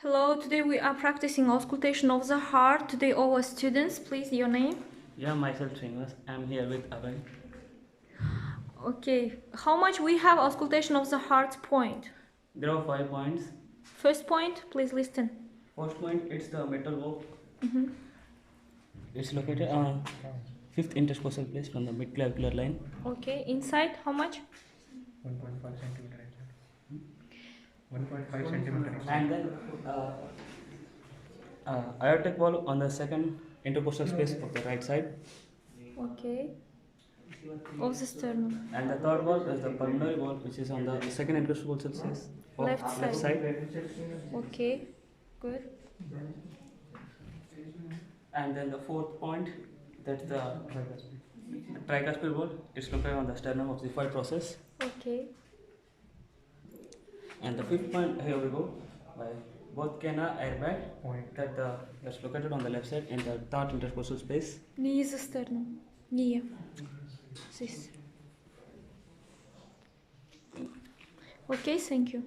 Hello, today we are practicing auscultation of the heart. Today all students, please, your name. Yeah, myself Srinivas. I'm here with Abhay. Okay, how much we have auscultation of the heart point? There are 5 points. First point, please listen. First point, it's the metal rope. Mm-hmm. It's located on 5th intercostal place from the mid-clavicular line. Okay, inside how much? 1.5 centimeter. 1.5 centimeter. And then aortic valve on the 2nd intercostal space of the right side. Okay. Of the sternum. And the third valve is the pulmonary valve, which is on the 2nd intercostal space of Left side. Okay, good. And then the fourth point, that's the tricuspid valve. It's located on the sternum of the Xiphoid process. Okay. And the fifth point, here we go, by both canna airbag that's located on the left side in the third intercostal space. Knee the sternum. Knee. This. Okay, thank you.